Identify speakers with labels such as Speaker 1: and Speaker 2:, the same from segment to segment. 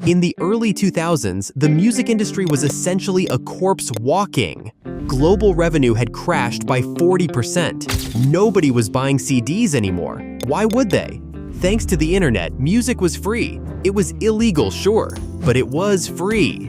Speaker 1: In the early 2000s, the music industry was essentially a corpse walking. Global revenue had crashed by 40%. Nobody was buying CDs anymore. Why would they? Thanks to the internet, music was free. It was illegal, sure, but it was free.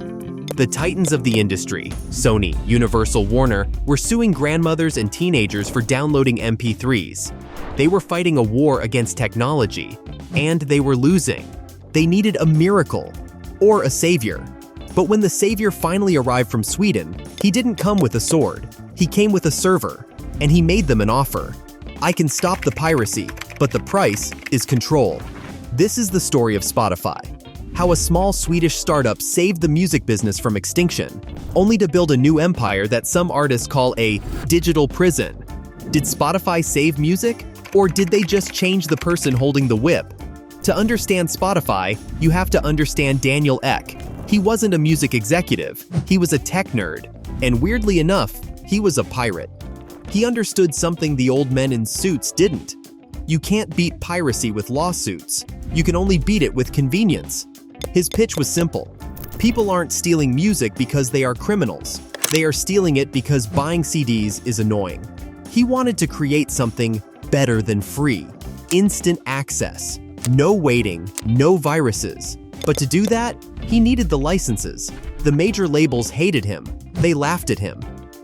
Speaker 1: The titans of the industry, Sony, Universal, Warner, were suing grandmothers and teenagers for downloading MP3s. They were fighting a war against technology, and they were losing. They needed a miracle, or a savior. But when the savior finally arrived from Sweden, he didn't come with a sword. He came with a server, and he made them an offer. I can stop the piracy, but the price is control. This is the story of Spotify. How a small Swedish startup saved the music business from extinction, only to build a new empire that some artists call a digital prison. Did Spotify save music, or did they just change the person holding the whip? To understand Spotify, you have to understand Daniel Ek. He wasn't a music executive, he was a tech nerd. And weirdly enough, he was a pirate. He understood something the old men in suits didn't. You can't beat piracy with lawsuits. You can only beat it with convenience. His pitch was simple. People aren't stealing music because they are criminals. They are stealing it because buying CDs is annoying. He wanted to create something better than free. Instant access. No waiting, no viruses. But to do that, he needed the licenses. The major labels hated him. They laughed at him.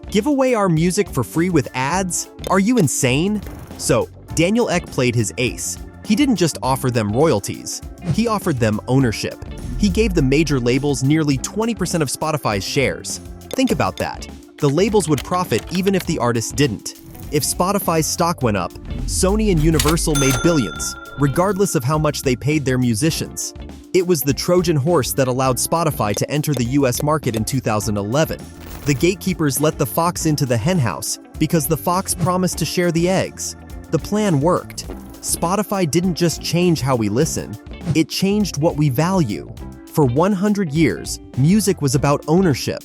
Speaker 1: Give away our music for free with ads? Are you insane? So, Daniel Ek played his ace. He didn't just offer them royalties. He offered them ownership. He gave the major labels nearly 20% of Spotify's shares. Think about that. The labels would profit even if the artists didn't. If Spotify's stock went up, Sony and Universal made billions, regardless of how much they paid their musicians. It was the Trojan horse that allowed Spotify to enter the US market in 2011. The gatekeepers let the fox into the henhouse because the fox promised to share the eggs. The plan worked. Spotify didn't just change how we listen, it changed what we value. For 100 years, music was about ownership.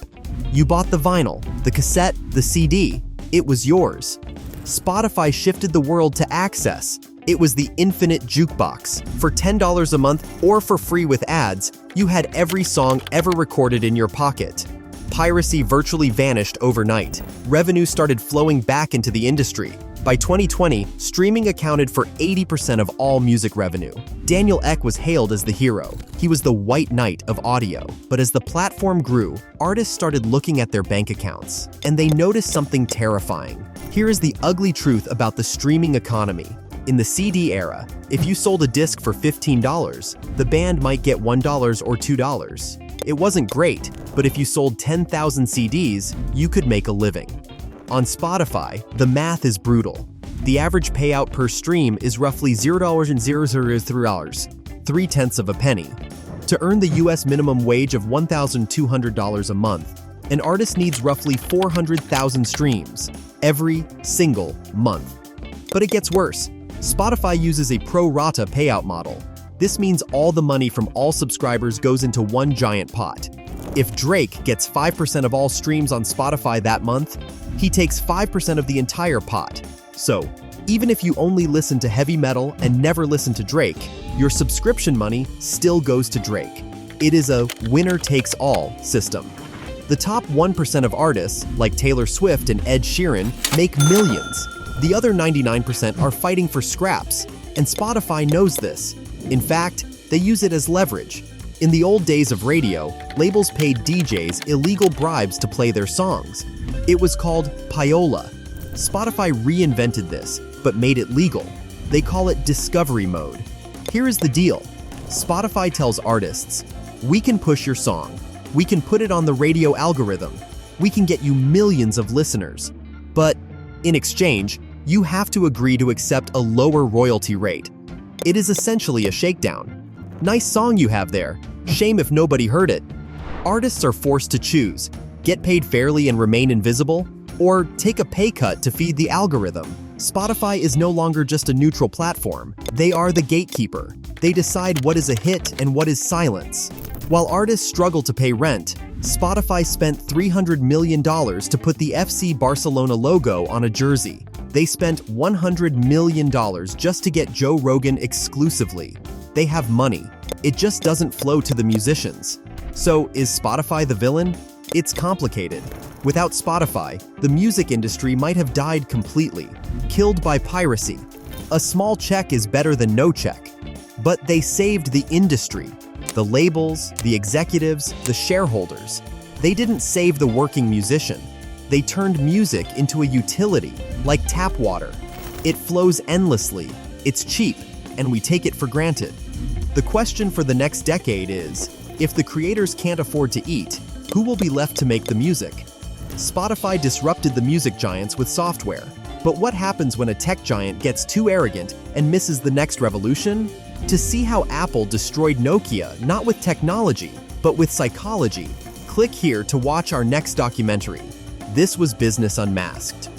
Speaker 1: You bought the vinyl, the cassette, the CD. It was yours. Spotify shifted the world to access. It was the infinite jukebox. For $10 a month or for free with ads, you had every song ever recorded in your pocket. Piracy virtually vanished overnight. Revenue started flowing back into the industry. By 2020, streaming accounted for 80% of all music revenue. Daniel Ek was hailed as the hero. He was the white knight of audio. But as the platform grew, artists started looking at their bank accounts, and they noticed something terrifying. Here is the ugly truth about the streaming economy. In the CD era, if you sold a disc for $15, the band might get $1 or $2. It wasn't great, but if you sold 10,000 CDs, you could make a living. On Spotify, the math is brutal. The average payout per stream is roughly $0.003, 3/10 of a penny. To earn the US minimum wage of $1,200 a month, an artist needs roughly 400,000 streams every single month. But it gets worse. Spotify uses a pro-rata payout model. This means all the money from all subscribers goes into one giant pot. If Drake gets 5% of all streams on Spotify that month, he takes 5% of the entire pot. So, even if you only listen to heavy metal and never listen to Drake, your subscription money still goes to Drake. It is a winner-takes-all system. The top 1% of artists, like Taylor Swift and Ed Sheeran, make millions. The other 99% are fighting for scraps, and Spotify knows this. In fact, they use it as leverage. In the old days of radio, labels paid DJs illegal bribes to play their songs. It was called Payola. Spotify reinvented this, but made it legal. They call it discovery mode. Here is the deal. Spotify tells artists, we can push your song. We can put it on the radio algorithm. We can get you millions of listeners. But in exchange, you have to agree to accept a lower royalty rate. It is essentially a shakedown. Nice song you have there. Shame if nobody heard it. Artists are forced to choose, get paid fairly and remain invisible, or take a pay cut to feed the algorithm. Spotify is no longer just a neutral platform. They are the gatekeeper. They decide what is a hit and what is silence. While artists struggle to pay rent, Spotify spent $300 million to put the FC Barcelona logo on a jersey. They spent $100 million just to get Joe Rogan exclusively. They have money. It just doesn't flow to the musicians. So, is Spotify the villain? It's complicated. Without Spotify, the music industry might have died completely, killed by piracy. A small check is better than no check. But they saved the industry. The labels, the executives, the shareholders. They didn't save the working musician. They turned music into a utility, like tap water. It flows endlessly, it's cheap, and we take it for granted. The question for the next decade is, if the creators can't afford to eat, who will be left to make the music? Spotify disrupted the music giants with software. But what happens when a tech giant gets too arrogant and misses the next revolution? To see how Apple destroyed Nokia not with technology, but with psychology, click here to watch our next documentary. This was Business Unmasked.